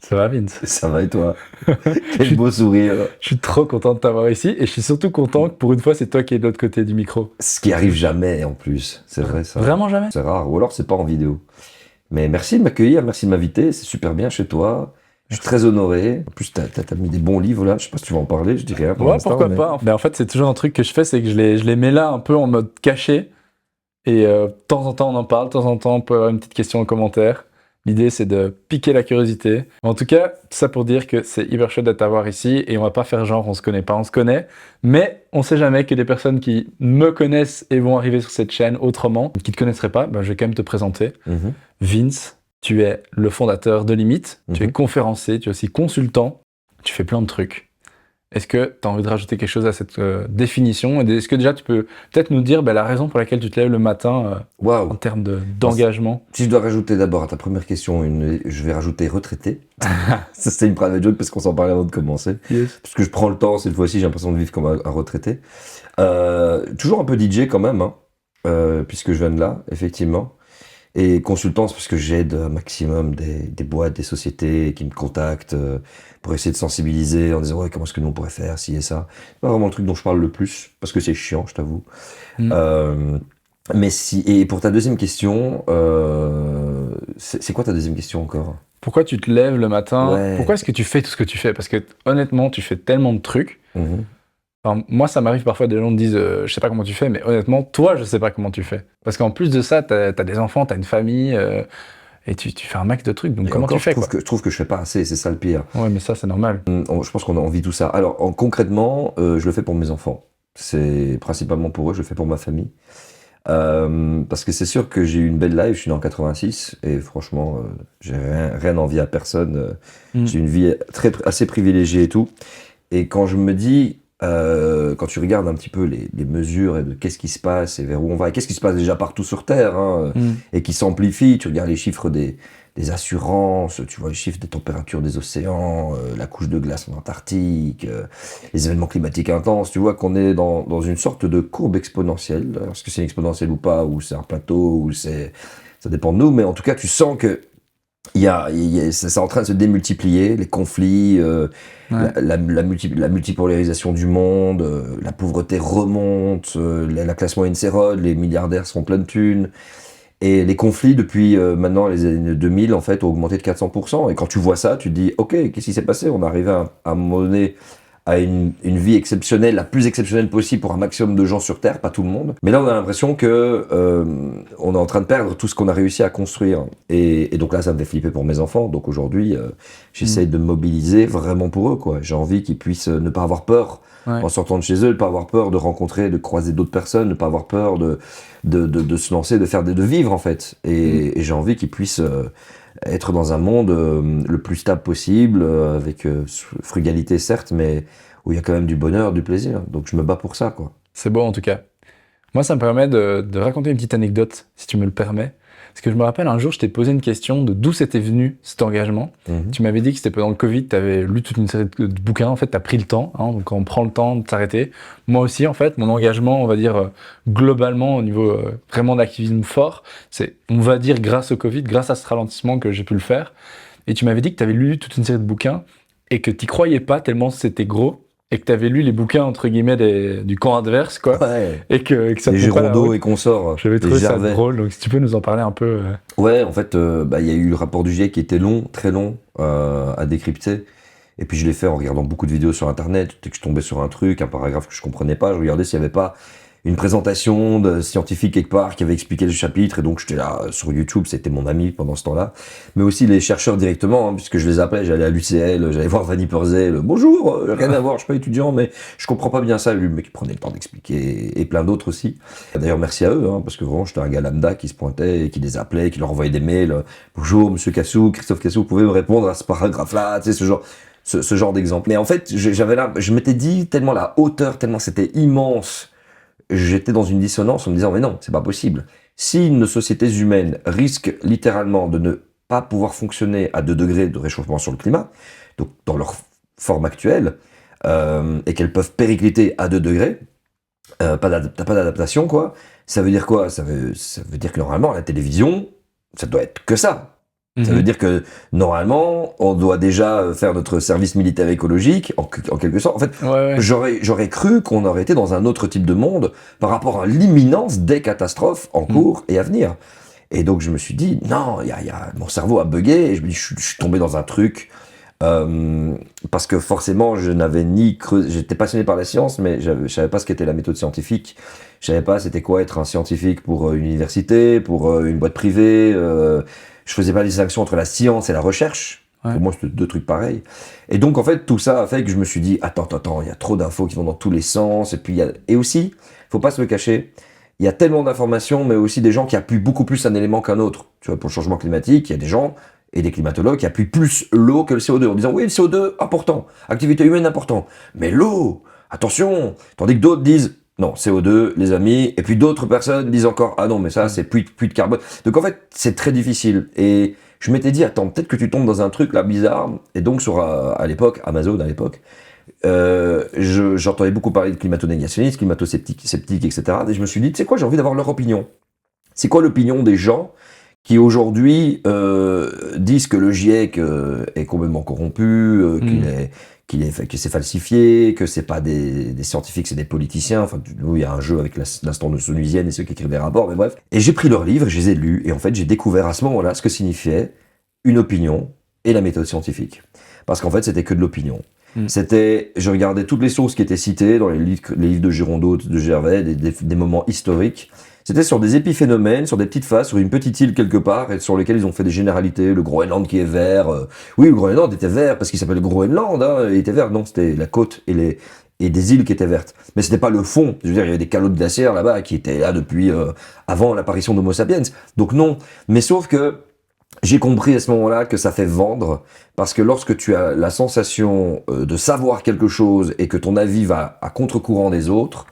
Ça va, Vince? Ça va et toi? Quel beau sourire. Je suis trop content de t'avoir ici et je suis surtout content que pour une fois, c'est toi qui es de l'autre côté du micro. Ce qui arrive jamais en plus, c'est vrai ça. Vraiment jamais? C'est rare, ou alors c'est pas en vidéo. Mais merci de m'accueillir, merci de m'inviter, c'est super bien chez toi. Je suis très honoré. En plus, t'as mis des bons livres là, je sais pas si tu vas en parler, je dis rien pour Ouais, l'instant. pourquoi mais- pas. Mais en fait, c'est toujours un truc que je fais, c'est que je les mets là un peu en mode caché. Et de temps en temps, on en parle, de temps en temps, on peut avoir une petite question en commentaire. L'idée, c'est de piquer la curiosité. En tout cas, tout ça pour dire que c'est hyper chouette de t'avoir ici et on va pas faire genre on se connaît pas, on se connaît. Mais on sait jamais que des personnes qui me connaissent et vont arriver sur cette chaîne autrement, qui te connaisseraient pas, ben, je vais quand même te présenter. Mhm. Vince, tu es le fondateur de Limite, tu es Mhm. conférencier, tu es aussi consultant, tu fais plein de trucs. Est-ce que tu as envie de rajouter quelque chose à cette définition? Et est-ce que déjà tu peux peut-être nous dire la raison pour laquelle tu te lèves le matin en Waouh. termes d'engagement? Si je dois rajouter d'abord à ta première question, je vais rajouter retraité. Ça c'était une private joke parce qu'on s'en parlait avant de commencer. Yes. Parce que je prends le temps, cette fois-ci j'ai l'impression de vivre comme un retraité. Toujours un peu DJ quand même, hein, puisque je viens de là, effectivement. Et consultance parce que j'aide un maximum des boîtes, des sociétés qui me contactent pour essayer de sensibiliser en disant ouais, comment est-ce que nous on pourrait faire ci et ça. C'est pas vraiment le truc dont je parle le plus parce que c'est chiant, je t'avoue. Mm. Mais si, et pour ta deuxième question, c'est quoi ta deuxième question encore? Pourquoi tu te lèves le matin? Ouais. Pourquoi est-ce que tu fais tout ce que tu fais? Parce que honnêtement, tu fais tellement de trucs. Mhm. Enfin, moi, ça m'arrive parfois, des gens me disent je sais pas comment tu fais, mais honnêtement, toi, je sais pas comment tu fais. Parce qu'en plus de ça, t'as des enfants, t'as une famille, et tu fais un max de trucs. Donc Et comment encore, tu fais, quoi? je trouve que je fais pas assez, c'est ça le pire. Ouais, mais ça, c'est normal. Je pense qu'on a envie de tout ça. Alors, concrètement, je le fais pour mes enfants. C'est principalement pour eux, je le fais pour ma famille. Parce que c'est sûr que j'ai eu une belle life, je suis né en 86 et franchement, j'ai rien envie à personne. J'ai une vie assez privilégiée et tout. Et quand je me dis, quand tu regardes un petit peu les mesures et de qu'est-ce qui se passe et vers où on va, et qu'est-ce qui se passe déjà partout sur Terre, hein, et qui s'amplifie, tu regardes les chiffres des assurances, tu vois les chiffres des températures des océans, la couche de glace en Antarctique, les événements climatiques intenses, tu vois qu'on est dans une sorte de courbe exponentielle. Est-ce que c'est une exponentielle ou pas, ou c'est un plateau, ou ça dépend de nous, mais en tout cas tu sens que c'est en train de se démultiplier, les conflits, Ouais. la multipolarisation du monde, la pauvreté remonte, la classe moyenne s'érode, les milliardaires sont pleins de thunes. Et les conflits, depuis maintenant les années 2000, en fait, ont augmenté de 400%. Et quand tu vois ça, tu te dis, OK, qu'est-ce qui s'est passé? On est arrivé à un moment donné à une vie exceptionnelle, la plus exceptionnelle possible pour un maximum de gens sur Terre, pas tout le monde. Mais là, on a l'impression que on est en train de perdre tout ce qu'on a réussi à construire. Et donc là, ça me fait flipper pour mes enfants. Donc aujourd'hui, j'essaye de me mobiliser vraiment pour eux, quoi. J'ai envie qu'ils puissent ne pas avoir peur Ouais. en sortant de chez eux, ne pas avoir peur de rencontrer, de croiser d'autres personnes, ne pas avoir peur de se lancer, de vivre en fait. Et j'ai envie qu'ils puissent être dans un monde le plus stable possible, avec frugalité certes, mais où il y a quand même du bonheur, du plaisir. Donc je me bats pour ça, quoi. C'est beau en tout cas. Moi, ça me permet de raconter une petite anecdote, si tu me le permets. Parce que je me rappelle un jour, je t'ai posé une question de d'où c'était venu cet engagement. Mhm. Tu m'avais dit que c'était pendant le Covid, tu avais lu toute une série de bouquins, en fait, tu as pris le temps, hein, donc on prend le temps de s'arrêter. Moi aussi, en fait, mon engagement, on va dire, globalement, au niveau vraiment d'activisme fort, c'est, on va dire, grâce au Covid, grâce à ce ralentissement que j'ai pu le faire. Et tu m'avais dit que tu avais lu toute une série de bouquins et que tu croyais pas tellement c'était gros et que tu avais lu les bouquins, entre guillemets, du camp adverse, quoi. Ouais. Et que ça Les tenait pas la Girondeaux route. et consorts, J'avais les trouvé ça Gervais. drôle, donc si tu peux nous en parler un peu. Ouais, en fait, il y a eu le rapport du GIEC qui était long, très long, à décrypter. Et puis je l'ai fait en regardant beaucoup de vidéos sur Internet. Dès que je tombais sur un truc, un paragraphe que je comprenais pas, je regardais s'il y avait pas une présentation de scientifique quelque part qui avait expliqué le chapitre. Et donc j'étais là sur YouTube, c'était mon ami pendant ce temps-là. Mais aussi les chercheurs directement, hein, puisque je les appelais, j'allais à l'UCL, j'allais voir Vanny Purzel. Bonjour, rien à voir, je suis pas étudiant, mais je comprends pas bien ça. Lui, mais qui prenait le temps d'expliquer, et plein d'autres aussi. D'ailleurs, merci à eux, hein, parce que vraiment, j'étais un gars lambda qui se pointait, et qui les appelait, qui leur envoyait des mails. Bonjour, monsieur Cassou, Christophe Cassou, vous pouvez me répondre à ce paragraphe-là, tu sais, ce genre d'exemple. Mais en fait, je m'étais dit tellement la hauteur, tellement c'était immense, j'étais dans une dissonance en me disant mais non, c'est pas possible. Si nos sociétés humaines risquent littéralement de ne pas pouvoir fonctionner à 2 degrés de réchauffement sur le climat, donc dans leur forme actuelle, et qu'elles peuvent péricliter à 2 degrés, pas d'adaptation quoi, ça veut dire quoi? Ça veut dire que normalement la télévision, ça doit être que ça. Ça veut dire que normalement, on doit déjà faire notre service militaire écologique, en quelque sorte. En fait, Ouais, ouais. j'aurais cru qu'on aurait été dans un autre type de monde par rapport à l'imminence des catastrophes en cours et à venir. Et donc je me suis dit, non, mon cerveau a bugué, et je me dis, je suis tombé dans un truc, parce que forcément, je n'avais ni creusé, j'étais passionné par la science, mais je savais pas ce qu'était la méthode scientifique, je savais pas c'était quoi être un scientifique pour une université, pour une boîte privée, je faisais pas la distinction entre la science et la recherche. Ouais. Pour moi, c'était deux trucs pareils. Et donc, en fait, tout ça a fait que je me suis dit, attends, il y a trop d'infos qui vont dans tous les sens, et aussi, faut pas se le cacher, il y a tellement d'informations, mais aussi des gens qui appuient beaucoup plus un élément qu'un autre. Tu vois, pour le changement climatique, il y a des gens et des climatologues qui appuient plus l'eau que le CO2, en disant oui, le CO2, important, activité humaine, important, mais l'eau, attention, tandis que d'autres disent non, CO2, les amis, et puis d'autres personnes disent encore ah non, mais ça, c'est puits de carbone. Donc en fait, c'est très difficile. Et je m'étais dit, attends, peut-être que tu tombes dans un truc là bizarre, et donc sur, à l'époque, Amazon à l'époque, j'entendais beaucoup parler de climato-négationnistes, climato-sceptiques, etc. Et je me suis dit, tu sais quoi, j'ai envie d'avoir leur opinion. C'est quoi l'opinion des gens qui aujourd'hui disent que le GIEC est complètement corrompu, que c'est falsifié, que c'est pas des scientifiques, c'est des politiciens. Enfin, il y a un jeu avec l'instant de Sonusienne et ceux qui écrivent des rapports, mais bref. Et j'ai pris leurs livres, je les ai lus, et en fait, j'ai découvert à ce moment-là ce que signifiait une opinion et la méthode scientifique. Parce qu'en fait, c'était que de l'opinion. Je regardais toutes les sources qui étaient citées dans les livres de Girondeau, de Gervais, des moments historiques. C'était sur des épiphénomènes, sur des petites phases, sur une petite île quelque part, et sur lesquelles ils ont fait des généralités. Le Groenland qui est vert. Oui, le Groenland était vert parce qu'il s'appelle le Groenland, hein, il était vert. Non, c'était la côte et des îles qui étaient vertes. Mais c'était pas le fond. Je veux dire, il y avait des calottes glaciaires là-bas qui étaient là depuis avant l'apparition d'Homo sapiens. Donc non. Mais sauf que j'ai compris à ce moment-là que ça fait vendre, parce que lorsque tu as la sensation de savoir quelque chose et que ton avis va à contre-courant des autres,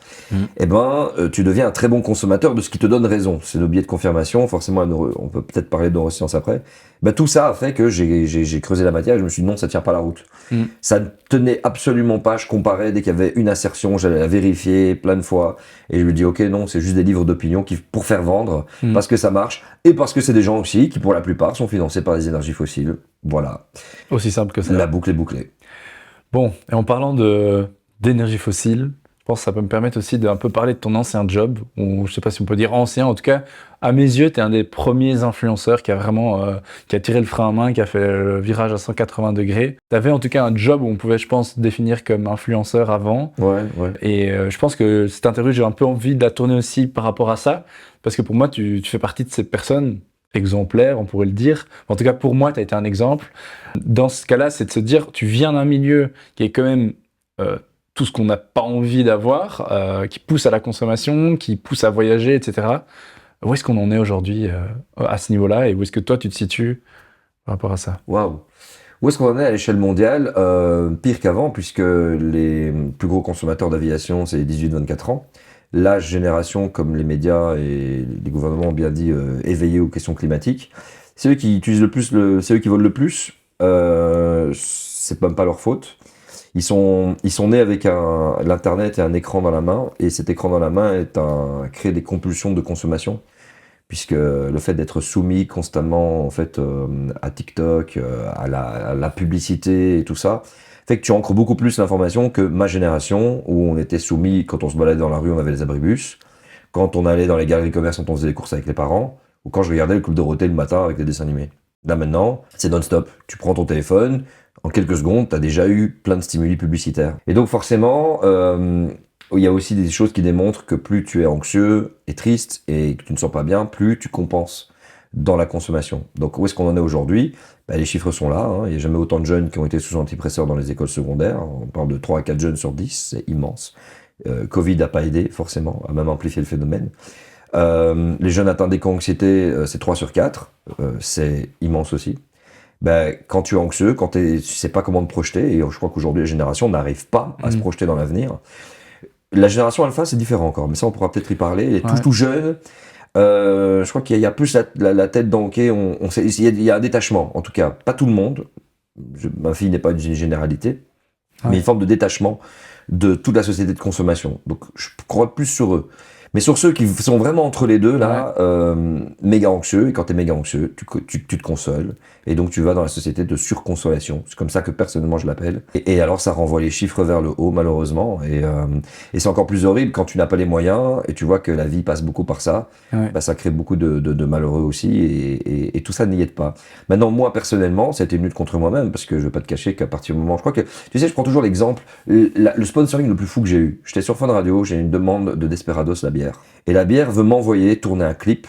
eh ben, tu deviens un très bon consommateur de ce qui te donne raison. C'est nos biais de confirmation, forcément, on peut peut-être parler de neurosciences après. Ben, tout ça a fait que j'ai creusé la matière et je me suis dit non, ça tient pas la route. Ça ne tenait absolument pas, je comparais, dès qu'il y avait une assertion, j'allais la vérifier plein de fois, et je me dis ok, non, c'est juste des livres d'opinion pour faire vendre, parce que ça marche, et parce que c'est des gens aussi qui, pour la plupart, sont financés par les énergies fossiles. Voilà. Aussi simple que ça. La boucle est bouclée. Bon, et en parlant d'énergie fossile, je pense que ça peut me permettre aussi d'un peu parler de ton ancien job, ou je sais pas si on peut dire ancien, en tout cas, à mes yeux, tu es un des premiers influenceurs qui a vraiment qui a tiré le frein à main, qui a fait le virage à 180 degrés. Tu avais en tout cas un job où on pouvait, je pense, définir comme influenceur avant. Ouais. Et je pense que cette interview, j'ai un peu envie de la tourner aussi par rapport à ça, parce que pour moi, tu fais partie de ces personnes exemplaires, on pourrait le dire. En tout cas, pour moi, tu as été un exemple. Dans ce cas-là, c'est de se dire, tu viens d'un milieu qui est quand même tout ce qu'on n'a pas envie d'avoir, qui pousse à la consommation, qui pousse à voyager, etc. Où est-ce qu'on en est aujourd'hui à ce niveau-là, et où est-ce que toi, tu te situes par rapport à ça? Waouh. Où est-ce qu'on en est à l'échelle mondiale? Pire qu'avant, puisque les plus gros consommateurs d'aviation, c'est les 18-24 ans. L'âge génération, comme les médias et les gouvernements ont bien dit, éveillés aux questions climatiques. C'est eux qui utilisent le plus, c'est eux qui volent le plus. C'est même pas leur faute. Ils sont nés avec l'internet et un écran dans la main, et cet écran dans la main crée des compulsions de consommation, puisque le fait d'être soumis constamment en fait à TikTok, à la publicité et tout ça, fait que tu ancres beaucoup plus l'information que ma génération, où on était soumis, quand on se baladait dans la rue, on avait les abribus, quand on allait dans les galeries de commerce, quand on faisait les courses avec les parents, ou quand je regardais le Club Dorothée le matin avec les dessins animés. Là maintenant, c'est non-stop. Tu prends ton téléphone, en quelques secondes, tu as déjà eu plein de stimuli publicitaires. Et donc forcément, il y a aussi des choses qui démontrent que plus tu es anxieux et triste et que tu ne sens pas bien, plus tu compenses dans la consommation. Donc où est-ce qu'on en est aujourd'hui? Les chiffres sont là, hein. Il n'y a jamais autant de jeunes qui ont été sous antidépresseurs dans les écoles secondaires. On parle de 3 à 4 jeunes sur 10, c'est immense. Covid n'a pas aidé, forcément, a même amplifié le phénomène. Les jeunes atteints d'éco-anxiété, c'est 3 sur 4, c'est immense aussi. Quand tu es anxieux, quand tu sais pas comment te projeter, et je crois qu'aujourd'hui les générations n'arrivent pas à se projeter dans l'avenir. La génération alpha, c'est différent encore, mais ça on pourra peut-être y parler. Il est tout jeune. Je crois qu'il y a plus la tête dans le quai, il y a un détachement, en tout cas, pas tout le monde. Ma fille n'est pas une généralité, mais une forme de détachement de toute la société de consommation. Donc je crois plus sur eux. Mais sur ceux qui sont vraiment entre les deux, là, méga anxieux, et quand t'es méga anxieux, tu te consoles, et donc tu vas dans la société de surconsolation. C'est comme ça que personnellement je l'appelle. Et alors ça renvoie les chiffres vers le haut, malheureusement, et c'est encore plus horrible quand tu n'as pas les moyens, et tu vois que la vie passe beaucoup par ça, bah, ça crée beaucoup de malheureux aussi, et tout ça n'y aide pas. Maintenant, moi, personnellement, ça a été une lutte contre moi-même, parce que je vais pas te cacher qu'à partir du moment, je crois que, tu sais, je prends toujours l'exemple, le sponsoring le plus fou que j'ai eu. J'étais sur Fun Radio, j'ai une demande de Desperados, la bière. Et la bière veut m'envoyer tourner un clip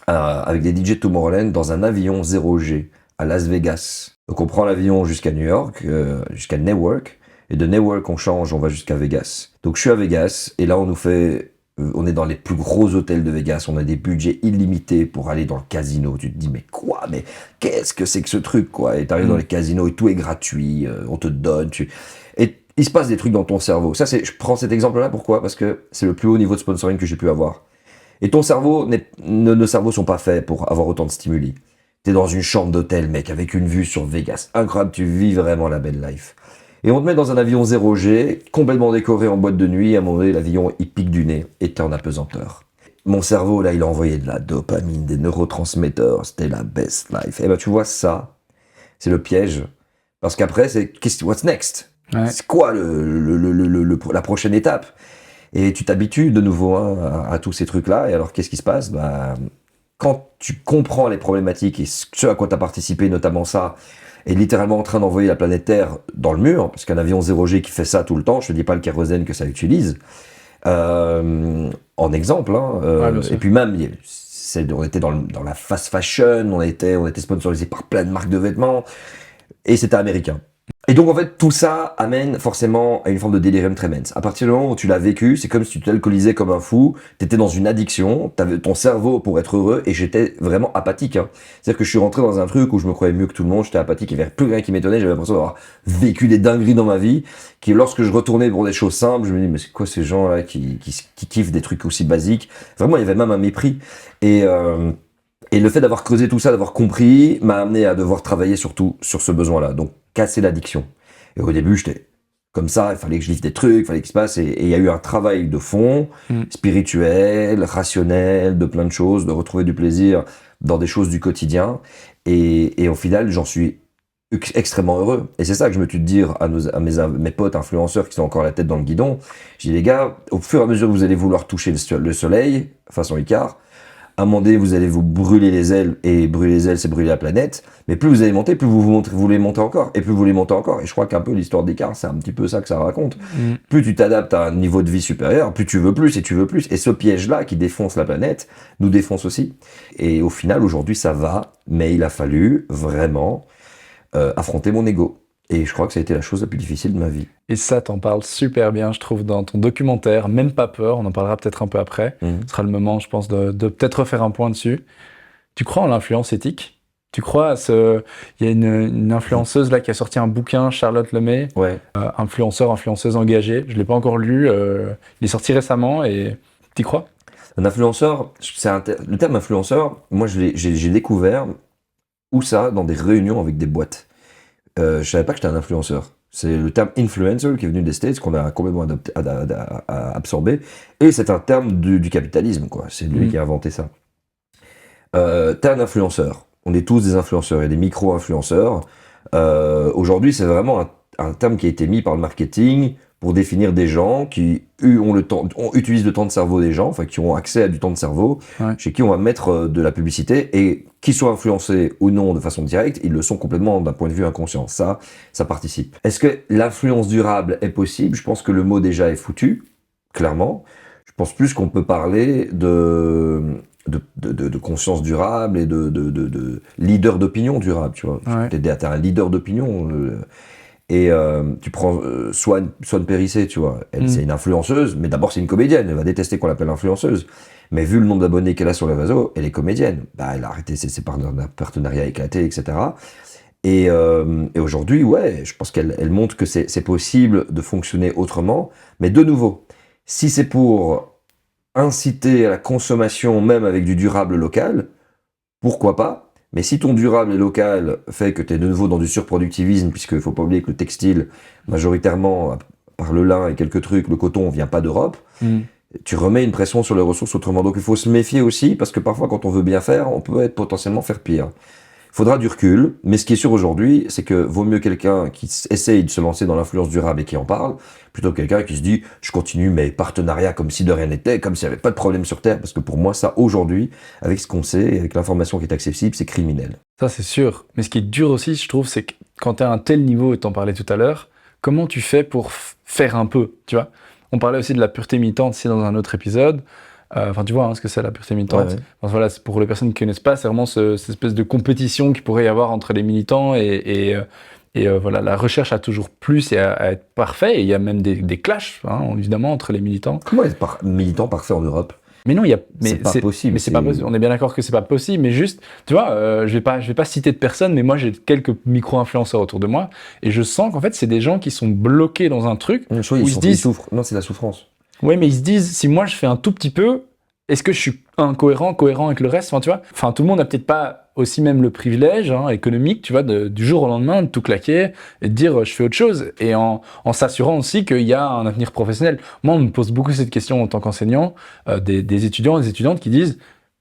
avec des DJ Tomorrowland dans un avion 0G à Las Vegas. Donc on prend l'avion jusqu'à New York, jusqu'à Newark, et de Newark on change, on va jusqu'à Vegas. Donc je suis à Vegas, et là on nous fait... on est dans les plus gros hôtels de Vegas, on a des budgets illimités pour aller dans le casino. Tu te dis, mais quoi? Mais qu'est-ce que c'est que ce truc, quoi? Et t'arrives dans les casinos et tout est gratuit, on te donne, Et il se passe des trucs dans ton cerveau. Ça, je prends cet exemple-là, pourquoi? Parce que c'est le plus haut niveau de sponsoring que j'ai pu avoir. Et ton cerveau, nos cerveaux sont pas faits pour avoir autant de stimuli. T'es dans une chambre d'hôtel, mec, avec une vue sur Vegas. Incroyable, tu vis vraiment la belle life. Et on te met dans un avion 0G, complètement décoré en boîte de nuit. À un moment donné, l'avion, il pique du nez et t'es en apesanteur. Mon cerveau, là, il a envoyé de la dopamine, des neurotransmetteurs. C'était la best life. Et ben, tu vois, ça, c'est le piège. Parce qu'après, c'est what's next? C'est quoi la prochaine étape? Et tu t'habitues de nouveau à tous ces trucs-là. Et alors, qu'est-ce qui se passe? Bah, quand tu comprends les problématiques et ce à quoi tu as participé, notamment ça, est littéralement en train d'envoyer la planète Terre dans le mur, parce qu'un avion 0G qui fait ça tout le temps, je te dis pas le kérosène que ça utilise, en exemple, et puis même, on était dans la fast fashion, on était sponsorisé par plein de marques de vêtements, et c'était américain. Et donc en fait tout ça amène forcément à une forme de délirium tremens. À partir du moment où tu l'as vécu, c'est comme si tu t'alcoolisais comme un fou, t'étais dans une addiction, t'avais ton cerveau pour être heureux, et j'étais vraiment apathique. C'est-à-dire que je suis rentré dans un truc où je me croyais mieux que tout le monde, j'étais apathique, il n'y avait plus rien qui m'étonnait, j'avais l'impression d'avoir vécu des dingueries dans ma vie, qui lorsque je retournais pour des choses simples, je me dis mais c'est quoi ces gens-là qui kiffent des trucs aussi basiques? Vraiment il y avait même un mépris. Et le fait d'avoir creusé tout ça, d'avoir compris, m'a amené à devoir travailler surtout sur ce besoin-là. Donc, casser l'addiction. Et au début, j'étais comme ça, il fallait que je livre des trucs, il fallait qu'il se passe. Et il y a eu un travail de fond, spirituel, rationnel, de plein de choses, de retrouver du plaisir dans des choses du quotidien. Et au final, j'en suis extrêmement heureux. Et c'est ça que je me tue de dire à mes potes influenceurs qui sont encore la tête dans le guidon. Je dis, les gars, au fur et à mesure que vous allez vouloir toucher le soleil, façon Icare, à un moment donné, vous allez vous brûler les ailes, et brûler les ailes, c'est brûler la planète. Mais plus vous allez monter, plus vous voulez monter encore, et plus vous voulez monter encore. Et je crois qu'un peu l'histoire d'Icare, c'est un petit peu ça que ça raconte. Plus tu t'adaptes à un niveau de vie supérieur, plus tu veux plus, et tu veux plus. Et ce piège-là, qui défonce la planète, nous défonce aussi. Et au final, aujourd'hui, ça va, mais il a fallu vraiment affronter mon ego. Et je crois que ça a été la chose la plus difficile de ma vie. Et ça, t'en parles super bien, je trouve, dans ton documentaire, Même pas peur, on en parlera peut-être un peu après. Ce sera le moment, je pense, de peut-être refaire un point dessus. Tu crois en l'influence éthique? Tu crois à ce... Il y a une influenceuse là qui a sorti un bouquin, Charlotte Lemay, influenceuse engagée. Je ne l'ai pas encore lu, il est sorti récemment, et t'y crois? Un influenceur, le terme influenceur, moi j'ai découvert où ça, dans des réunions avec des boîtes. Je savais pas que j'étais un influenceur. C'est le terme influencer qui est venu des States, qu'on a complètement absorbé. Et c'est un terme du capitalisme, quoi. C'est lui qui a inventé ça. T'es un influenceur. On est tous des influenceurs et des micro-influenceurs. Aujourd'hui, c'est vraiment un terme qui a été mis par le marketing pour définir des gens qui utilisent le temps de cerveau des gens, enfin qui ont accès à du temps de cerveau, chez qui on va mettre de la publicité, et qu'ils soient influencés ou non de façon directe, ils le sont complètement d'un point de vue inconscient. Ça participe. Est-ce que l'influence durable est possible? Je pense que le mot déjà est foutu, clairement. Je pense plus qu'on peut parler de conscience durable et de leader d'opinion durable, tu vois. T'es un leader d'opinion. Et tu prends Swan Périssé, tu vois, elle c'est une influenceuse, mais d'abord c'est une comédienne, elle va détester qu'on l'appelle influenceuse. Mais vu le nombre d'abonnés qu'elle a sur les réseaux, elle est comédienne. Bah, elle a arrêté ses partenariats éclatés, etc. Et aujourd'hui, ouais, je pense qu'elle montre que c'est possible de fonctionner autrement. Mais de nouveau, si c'est pour inciter à la consommation, même avec du durable local, pourquoi pas? Mais si ton durable et local fait que tu es de nouveau dans du surproductivisme, puisqu'il ne faut pas oublier que le textile, majoritairement, par le lin et quelques trucs, le coton, vient pas d'Europe, tu remets une pression sur les ressources autrement. Donc il faut se méfier aussi, parce que parfois quand on veut bien faire, on peut potentiellement faire pire. Il faudra du recul, mais ce qui est sûr aujourd'hui, c'est que vaut mieux quelqu'un qui essaye de se lancer dans l'influence durable et qui en parle, plutôt que quelqu'un qui se dit « je continue mes partenariats comme si de rien n'était, comme s'il n'y avait pas de problème sur Terre », parce que pour moi, ça, aujourd'hui, avec ce qu'on sait, avec l'information qui est accessible, c'est criminel. Ça, c'est sûr. Mais ce qui est dur aussi, je trouve, c'est que quand tu as un tel niveau, et t'en parlais tout à l'heure, comment tu fais pour faire un peu, tu vois? On parlait aussi de la pureté militante ici dans un autre épisode. Enfin, tu vois ce que c'est la pureté militante. Ouais. Enfin, voilà, c'est pour les personnes qui ne connaissent pas, c'est vraiment cette espèce de compétition qu'il pourrait y avoir entre les militants voilà, la recherche à toujours plus et à être parfait. Et il y a même des clashs, évidemment, entre les militants. Comment être militant parfait en Europe? Mais non, C'est pas possible. Mais c'est pas possible. On est bien d'accord que c'est pas possible. Mais juste, tu vois, je vais pas citer de personne, mais moi j'ai quelques micro-influenceurs autour de moi et je sens qu'en fait c'est des gens qui sont bloqués dans un truc où ils se disent, souffrent. Non, c'est la souffrance. ouais, mais ils se disent, si moi je fais un tout petit peu, est-ce que je suis cohérent avec le reste? Enfin, tu vois, enfin, tout le monde n'a peut-être pas aussi même le privilège économique, tu vois, du jour au lendemain de tout claquer et de dire je fais autre chose et en s'assurant aussi qu'il y a un avenir professionnel. Moi, on me pose beaucoup cette question en tant qu'enseignant, des étudiants et des étudiantes qui disent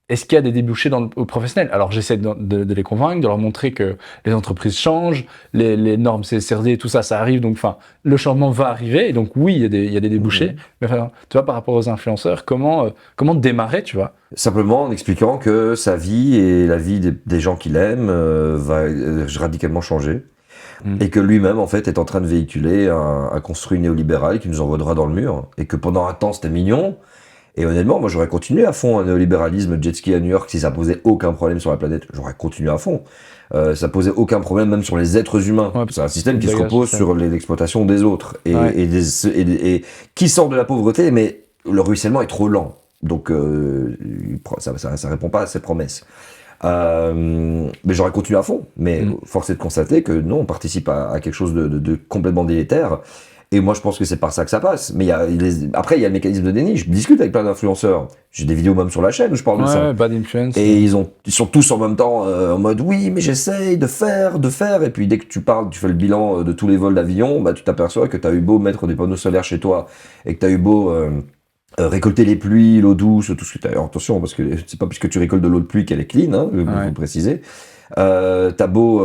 est-ce qu'il y a des débouchés au professionnel? Alors j'essaie de les convaincre, de leur montrer que les entreprises changent, les normes CSRD, tout ça, ça arrive, donc enfin, le changement va arriver, et donc oui, il y a des débouchés, mais enfin, tu vois, par rapport aux influenceurs, comment démarrer, tu vois? Simplement en expliquant que sa vie et la vie des gens qu'il aime va radicalement changer. Et que lui-même, en fait, est en train de véhiculer un construit néolibéral qui nous envoie droit dans le mur. Et que pendant un temps, c'était mignon. Et honnêtement, moi, j'aurais continué à fond un néolibéralisme jet ski à New York si ça posait aucun problème sur la planète. J'aurais continué à fond. Ça posait aucun problème même sur les êtres humains. Ouais, c'est un système qui se repose sur l'exploitation des autres. Et qui sort de la pauvreté, mais le ruissellement est trop lent. Donc, ça répond pas à ses promesses. Mais j'aurais continué à fond. Mais force est de constater que non, on participe à quelque chose de complètement délétère. Et moi, je pense que c'est par ça que ça passe. Mais après, il y a le mécanisme de déni. Je discute avec plein d'influenceurs. J'ai des vidéos même sur la chaîne où je parle de ça. Ouais, bad influence. Et ils sont tous en même temps en mode oui, mais j'essaye de faire. Et puis dès que tu parles, tu fais le bilan de tous les vols d'avion, bah tu t'aperçois que t'as eu beau mettre des panneaux solaires chez toi et que t'as eu beau récolter les pluies, l'eau douce, tout ce que t'as. Alors, attention, parce que c'est pas puisque tu récoltes de l'eau de pluie qu'elle est clean, faut le préciser. T'as beau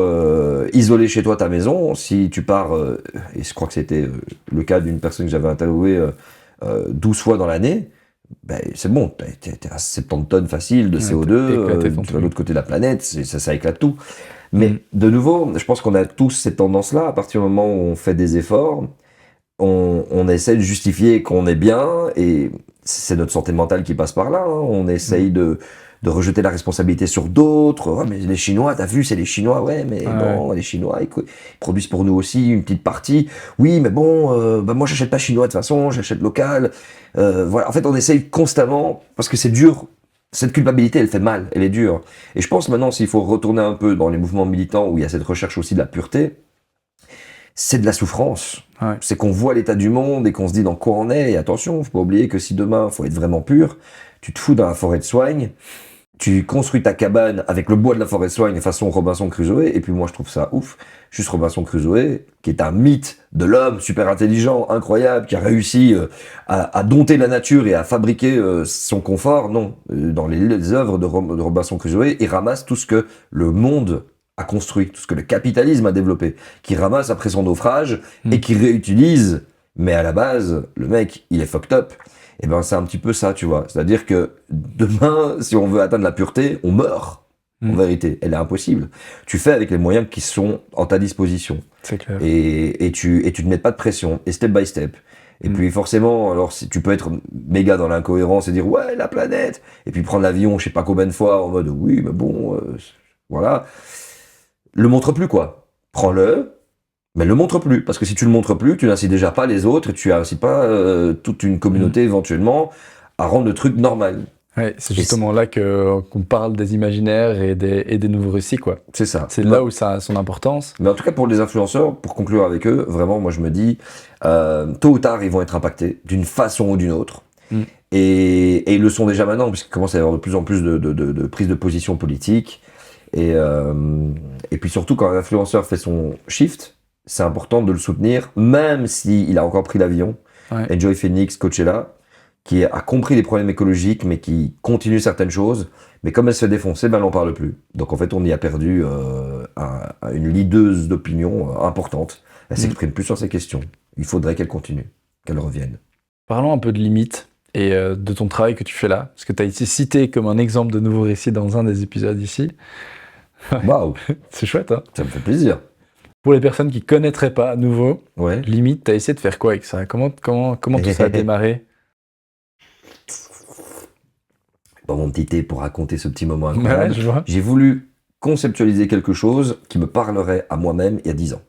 isoler chez toi ta maison, si tu pars, et je crois que c'était le cas d'une personne que j'avais interviewée 12 fois dans l'année, ben c'est bon, t'es à 70 tonnes facile de CO2, tu vas de l'autre côté de la planète, ça éclate tout. Mais de nouveau, je pense qu'on a tous cette tendance-là, à partir du moment où on fait des efforts, on essaie de justifier qu'on est bien, et c'est notre santé mentale qui passe par là, on essaye de rejeter la responsabilité sur d'autres. Ouais, mais les Chinois, t'as vu, c'est les Chinois. Ouais, mais bon, les Chinois, ils produisent pour nous aussi une petite partie. Oui, mais bon, moi, j'achète pas chinois de toute façon, j'achète local. Voilà. En fait, on essaye constamment, parce que c'est dur. Cette culpabilité, elle fait mal, elle est dure. Et je pense maintenant, s'il faut retourner un peu dans les mouvements militants où il y a cette recherche aussi de la pureté, c'est de la souffrance. Ouais. C'est qu'on voit l'état du monde et qu'on se dit dans quoi on est. Et attention, faut pas oublier que si demain, faut être vraiment pur, tu te fous dans la forêt de soigne, tu construis ta cabane avec le bois de la forêt de soigne façon Robinson Crusoe, et puis moi je trouve ça ouf, juste Robinson Crusoe, qui est un mythe de l'homme super intelligent, incroyable, qui a réussi à dompter la nature et à fabriquer son confort, non, dans les œuvres de Robinson Crusoe, il ramasse tout ce que le monde a construit, tout ce que le capitalisme a développé, qui ramasse après son naufrage, et qui réutilise, mais à la base, le mec, il est fucked up. Et ben c'est un petit peu ça, tu vois. C'est-à-dire que demain, si on veut atteindre la pureté, on meurt. En vérité, elle est impossible. Tu fais avec les moyens qui sont en ta disposition. C'est clair. Et tu ne mets pas de pression, et step by step. Et puis forcément, alors si tu peux être méga dans l'incohérence et dire ouais la planète, et puis prendre l'avion, je sais pas combien de fois en mode oui mais bon, voilà. Le montre plus quoi. Prends-le. Mais le montre plus, parce que si tu le montres plus, tu n'incites déjà pas les autres, et tu incites pas toute une communauté éventuellement à rendre le truc normal. Ouais, c'est justement là qu'on parle des imaginaires et des nouveaux récits, quoi. C'est ça. C'est là où ça a son importance. Mais en tout cas, pour les influenceurs, pour conclure avec eux, vraiment, moi je me dis, tôt ou tard, ils vont être impactés, d'une façon ou d'une autre. Et ils le sont déjà maintenant, puisqu'il commence à y avoir de plus en plus de prises de position politique. Et puis surtout, quand un influenceur fait son shift, c'est important de le soutenir, même s'il a encore pris l'avion. Ouais. Enjoy Phoenix, Coachella. qui a compris les problèmes écologiques, mais qui continue certaines choses. Mais comme elle se fait défoncer, ben, elle n'en parle plus. Donc en fait, on y a perdu une leaduse d'opinion importante. Elle s'exprime plus sur ces questions. Il faudrait qu'elle continue, qu'elle revienne. Parlons un peu de limites et de ton travail que tu fais là, parce que tu as été cité comme un exemple de nouveau récit dans un des épisodes ici. Waouh, C'est chouette, hein? ça me fait plaisir. Pour les personnes qui connaîtraient pas à nouveau, Ouais. limite, tu as essayé de faire quoi avec ça? Comment tout ça a démarré? Bon, mon petit thé pour raconter ce petit moment Ouais, incroyable. je vois. J'ai voulu conceptualiser quelque chose qui me parlerait à moi-même il y a 10 ans.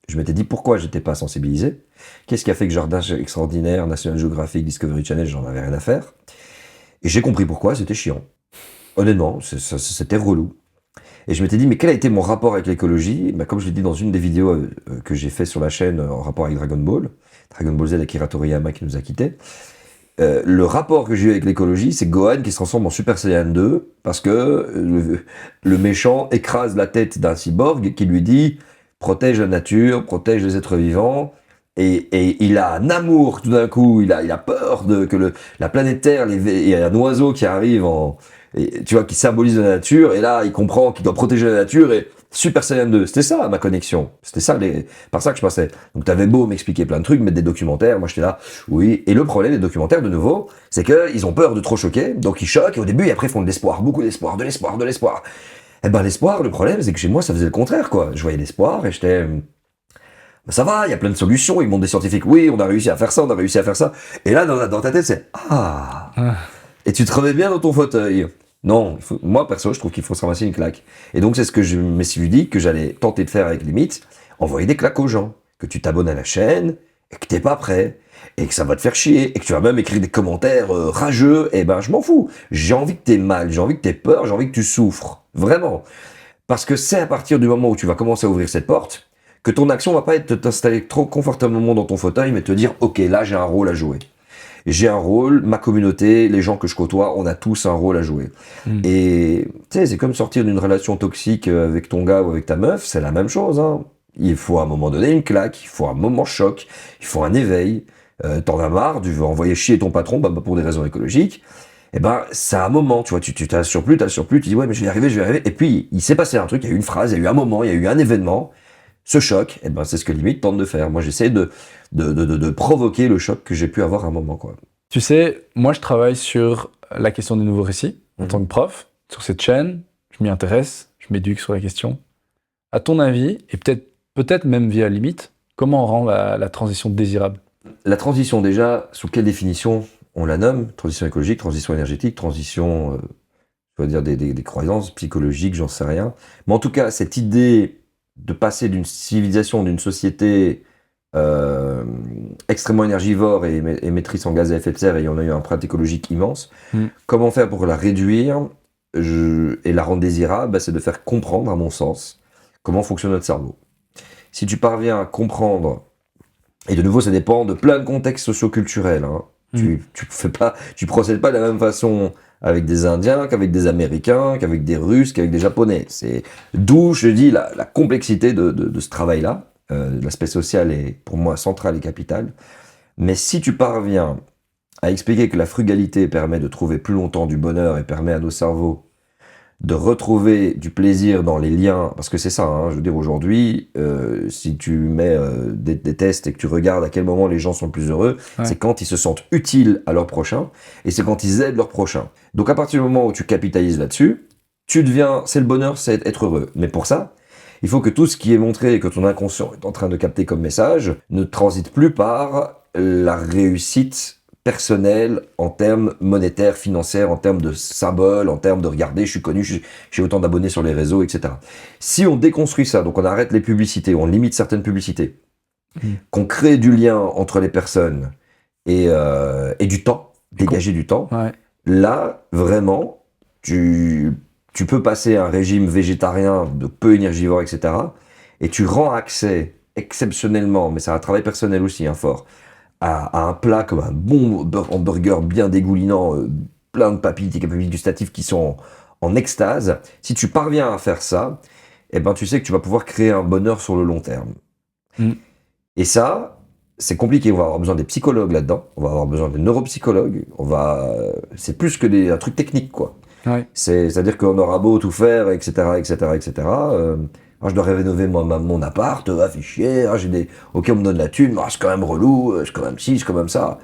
Je m'étais dit pourquoi j'étais pas sensibilisé. Qu'est-ce qui a fait que Jardin Extraordinaire, National Geographic, Discovery Channel, j'en avais rien à faire. Et j'ai compris pourquoi, c'était chiant. Honnêtement, c'était relou. Et je m'étais dit, mais quel a été mon rapport avec l'écologie? Comme je l'ai dit dans une des vidéos que j'ai fait sur la chaîne en rapport avec Dragon Ball Z, Akira Toriyama qui nous a quittés. Le rapport que j'ai eu avec l'écologie, c'est Gohan qui se transforme en Super Saiyan 2 parce que le méchant écrase la tête d'un cyborg qui lui dit protège la nature, protège les êtres vivants. Et il a un amour tout d'un coup, il a peur que la planète Terre, il y a un oiseau qui arrive tu vois, qui symbolise la nature, et là il comprend qu'il doit protéger la nature, et Super Saiyan 2, c'était ça ma connexion, c'était ça par ça que je passais. Donc t'avais beau m'expliquer plein de trucs, mettre des documentaires, moi j'étais là, oui, et le problème des documentaires de nouveau, c'est qu'ils ont peur de trop choquer, donc ils choquent, et au début, et après ils font de l'espoir, beaucoup d'espoir, de l'espoir. Et ben l'espoir, le problème c'est que chez moi ça faisait le contraire, quoi. Je voyais l'espoir, et j'étais... Ben ça va, il y a plein de solutions, ils montrent des scientifiques, oui, on a réussi à faire ça, on a réussi à faire ça, et là dans ta tête c'est, ah, et tu te remets bien dans ton fauteuil. Non, moi perso, je trouve qu'il faut se ramasser une claque. Et donc c'est ce que je me suis dit que j'allais tenter de faire avec Limite, envoyer des claques aux gens, que tu t'abonnes à la chaîne, et que t'es pas prêt, et que ça va te faire chier, et que tu vas même écrire des commentaires rageux, et ben je m'en fous. J'ai envie que t'aies mal, j'ai envie que t'aies peur, j'ai envie que tu souffres. Vraiment. Parce que c'est à partir du moment où tu vas commencer à ouvrir cette porte, que ton action va pas être de t'installer trop confortablement dans ton fauteuil, mais te dire, ok, là j'ai un rôle à jouer. J'ai un rôle, ma communauté, les gens que je côtoie, on a tous un rôle à jouer. Et tu sais, c'est comme sortir d'une relation toxique avec ton gars ou avec ta meuf, c'est la même chose. Hein. Il faut à un moment donné une claque, il faut un moment choc, il faut un éveil. T'en as marre, tu veux envoyer chier ton patron pour des raisons écologiques. Et ben, c'est un moment, tu vois, tu t'assures plus, tu dis ouais mais je vais y arriver. Et puis, il s'est passé un truc, il y a eu une phrase, il y a eu un moment, il y a eu un événement. Ce choc, et ben c'est ce que Limite tente de faire. Moi, j'essaie de provoquer le choc que j'ai pu avoir à un moment, quoi. Tu sais, moi je travaille sur la question des nouveaux récits en tant que prof, sur cette chaîne, je m'y intéresse, je m'éduque sur la question. À ton avis, et peut-être même via Limite, comment on rend la transition désirable? La transition, déjà, sous quelle définition on la nomme? Transition écologique, transition énergétique, transition, je veux dire des croyances psychologiques, j'en sais rien. Mais en tout cas, cette idée de passer d'une civilisation, d'une société extrêmement énergivore et émettrice en gaz à effet de serre, et on a eu un impact écologique immense. Comment faire pour la réduire et la rendre désirable? C'est de faire comprendre, à mon sens, comment fonctionne notre cerveau. Si tu parviens à comprendre, et de nouveau ça dépend de plein de contextes socio-culturels, hein. Tu procèdes pas de la même façon avec des Indiens qu'avec des Américains, qu'avec des Russes, qu'avec des Japonais. C'est d'où je dis la complexité de ce travail-là. L'aspect social est pour moi central et capital. Mais si tu parviens à expliquer que la frugalité permet de trouver plus longtemps du bonheur et permet à nos cerveaux de retrouver du plaisir dans les liens, parce que c'est ça, hein, je veux dire aujourd'hui, si tu mets des tests et que tu regardes à quel moment les gens sont le plus heureux, c'est quand ils se sentent utiles à leur prochain, et c'est quand ils aident leur prochain. Donc à partir du moment où tu capitalises là-dessus, c'est le bonheur, c'est être heureux. Mais pour ça, il faut que tout ce qui est montré et que ton inconscient est en train de capter comme message ne transite plus par la réussite personnel en termes monétaires, financiers, en termes de symboles, en termes de regarder, je suis connu, j'ai autant d'abonnés sur les réseaux, etc. Si on déconstruit ça, donc on arrête les publicités, on limite certaines publicités, qu'on crée du lien entre les personnes et du temps, dégager du temps, là, vraiment, tu peux passer un régime végétarien de peu énergivore, etc. Et tu rends accès exceptionnellement, mais c'est un travail personnel aussi, hein, fort, à un plat comme un bon hamburger bien dégoulinant, plein de papilles gustatives qui sont en extase. Si tu parviens à faire ça, eh ben tu sais que tu vas pouvoir créer un bonheur sur le long terme. Et ça, c'est compliqué. On va avoir besoin des psychologues là-dedans. On va avoir besoin des neuropsychologues. C'est plus que un truc technique, quoi. Ouais. C'est-à-dire qu'on aura beau tout faire, etc., etc., etc. Je dois rénover mon appart, fait chier, ok, on me donne la thune, c'est quand même relou, c'est quand même ci, c'est quand même ça.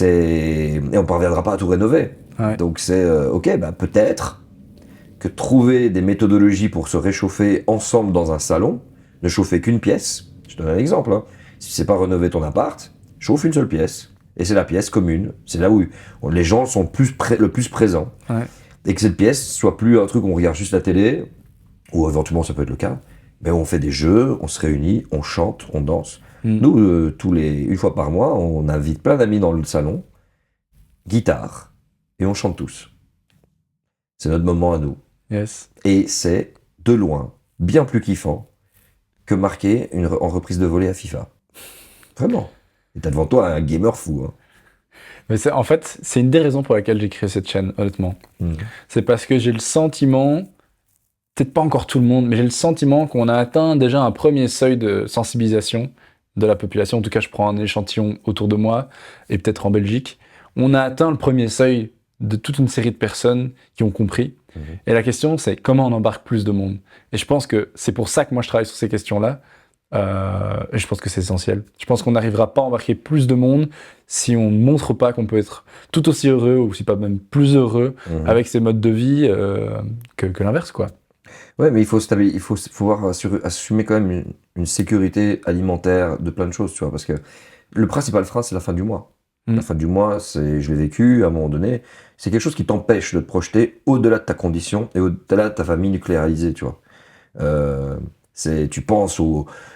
Et on parviendra pas à tout rénover. Ouais. Donc ok, peut-être que trouver des méthodologies pour se réchauffer ensemble dans un salon, ne chauffer qu'une pièce, je te donne un exemple, hein. Si c'est pas rénover ton appart, chauffe une seule pièce, et c'est la pièce commune, c'est là où les gens sont le plus présents. Ouais. Et que cette pièce soit plus un truc où on regarde juste la télé, ou éventuellement ça peut être le cas, mais on fait des jeux, on se réunit, on chante, on danse. Nous, une fois par mois, on invite plein d'amis dans le salon, guitare, et on chante tous. C'est notre moment à nous. Yes. Et c'est, de loin, bien plus kiffant que marquer en reprise de volée à FIFA. Vraiment. Et t'as devant toi un gamer fou. Hein. Mais en fait, c'est une des raisons pour laquelle j'ai créé cette chaîne, honnêtement. C'est parce que j'ai le sentiment, peut-être pas encore tout le monde, mais j'ai le sentiment qu'on a atteint déjà un premier seuil de sensibilisation de la population. En tout cas, je prends un échantillon autour de moi, et peut-être en Belgique. On a atteint le premier seuil de toute une série de personnes qui ont compris. Et la question, c'est comment on embarque plus de monde. Et je pense que c'est pour ça que moi, je travaille sur ces questions-là. Et je pense que c'est essentiel. Je pense qu'on n'arrivera pas à embarquer plus de monde si on ne montre pas qu'on peut être tout aussi heureux, ou si pas même plus heureux, avec ces modes de vie que l'inverse, quoi. Ouais, mais il faut pouvoir assumer quand même une sécurité alimentaire de plein de choses, tu vois, parce que le principal frein, c'est la fin du mois. La fin du mois, je l'ai vécu à un moment donné, c'est quelque chose qui t'empêche de te projeter au-delà de ta condition et au-delà de ta famille nucléarisée, tu vois.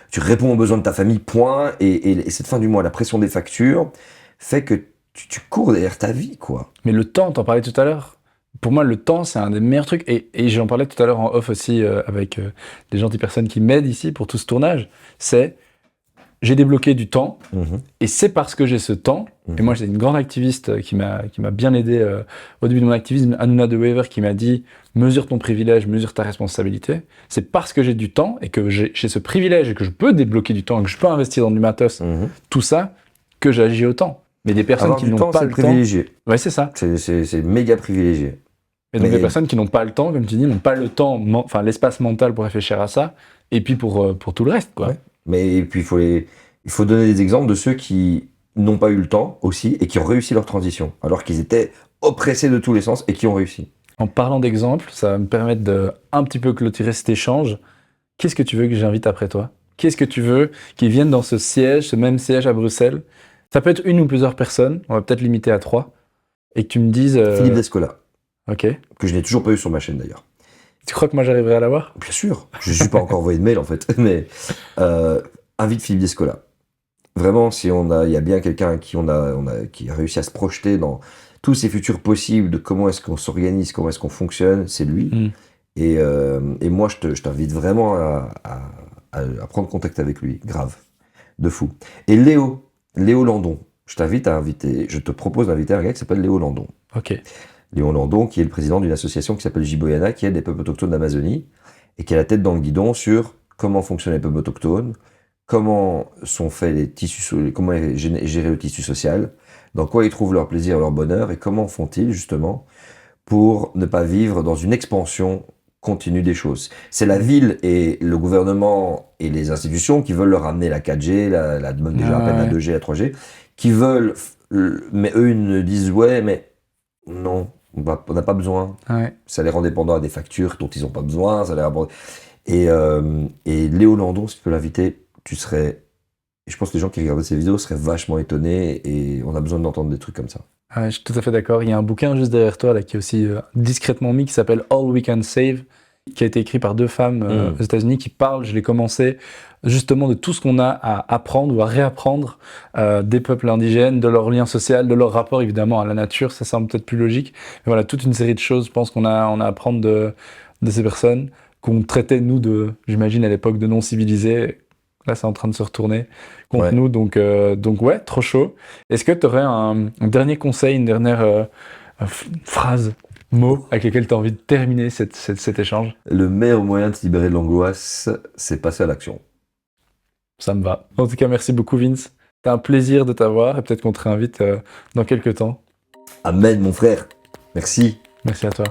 Tu réponds aux besoins de ta famille, point, et cette fin du mois, la pression des factures fait que tu cours derrière ta vie, quoi. Mais le temps, t'en parlais tout à l'heure. Pour moi, le temps, c'est un des meilleurs trucs. Et j'en parlais tout à l'heure en off aussi avec des gentilles personnes qui m'aident ici pour tout ce tournage. J'ai débloqué du temps, et c'est parce que j'ai ce temps, et moi j'ai une grande activiste qui m'a bien aidé au début de mon activisme, Hanouna de Wever, qui m'a dit « mesure ton privilège, mesure ta responsabilité ». C'est parce que j'ai du temps, et que j'ai ce privilège, et que je peux débloquer du temps, et que je peux investir dans du matos, tout ça, que j'agis autant. Mais des personnes qui n'ont pas le temps... privilégié. Ouais, c'est ça. C'est méga privilégié. Et donc les personnes qui n'ont pas le temps, comme tu dis, n'ont pas le temps, l'espace mental pour réfléchir à ça, et puis pour tout le reste, quoi. Ouais. Mais puis il faut donner des exemples de ceux qui n'ont pas eu le temps aussi et qui ont réussi leur transition, alors qu'ils étaient oppressés de tous les sens et qui ont réussi. En parlant d'exemples, ça va me permettre de un petit peu clôturer cet échange. Qu'est-ce que tu veux que j'invite après toi? Qu'est-ce que tu veux qu'ils viennent dans ce même siège à Bruxelles? Ça peut être une ou plusieurs personnes, on va peut-être limiter à 3, et que tu me dises... Philippe Descola. Ok. Que je n'ai toujours pas eu sur ma chaîne d'ailleurs. Tu crois que moi j'arriverai à l'avoir? Bien sûr, je ne suis pas encore envoyé de mail en fait, mais invite Philippe Descola. Vraiment, il y a bien quelqu'un qui a réussi à se projeter dans tous ces futurs possibles de comment est-ce qu'on s'organise, comment est-ce qu'on fonctionne, c'est lui. Et moi, je t'invite vraiment à prendre contact avec lui, grave, de fou. Et Léo Landon, je te propose d'inviter un gars qui s'appelle Léo Landon. Ok. Léon Landon, qui est le président d'une association qui s'appelle Jiboyana, qui aide les peuples autochtones d'Amazonie, et qui a la tête dans le guidon sur comment fonctionnent les peuples autochtones, comment sont faits les tissus, comment est géré le tissu social, dans quoi ils trouvent leur plaisir, leur bonheur, et comment font-ils justement pour ne pas vivre dans une expansion continue des choses. C'est la ville et le gouvernement et les institutions qui veulent leur amener la 4G, déjà à peine la 2G, la 3G, qui veulent, mais eux ils nous disent ouais, mais non. On n'a pas besoin. Ouais. Ça les rend dépendants à des factures dont ils n'ont pas besoin. Et Léo Landon, si tu peux l'inviter, je pense que les gens qui regardent ces vidéos seraient vachement étonnés et on a besoin d'entendre des trucs comme ça. Ouais, je suis tout à fait d'accord. Il y a un bouquin juste derrière toi là, qui est aussi discrètement mis, qui s'appelle All We Can Save, qui a été écrit par 2 femmes aux États-Unis qui parlent, je l'ai commencé, justement de tout ce qu'on a à apprendre ou à réapprendre des peuples indigènes, de leur lien social, de leur rapport évidemment à la nature, ça semble peut-être plus logique. Mais voilà, toute une série de choses, je pense qu'on a à apprendre de ces personnes qu'on traitait, nous, j'imagine à l'époque, de non-civilisés. Là, c'est en train de se retourner contre nous, donc ouais, trop chaud. Est-ce que tu aurais un dernier conseil, une dernière phrase, mot avec lesquels tu as envie de terminer cet échange? Le meilleur moyen de se libérer de l'angoisse, c'est passer à l'action. Ça me va. En tout cas, merci beaucoup Vince. C'était un plaisir de t'avoir et peut-être qu'on te réinvite dans quelques temps. Amen, mon frère. Merci. Merci à toi.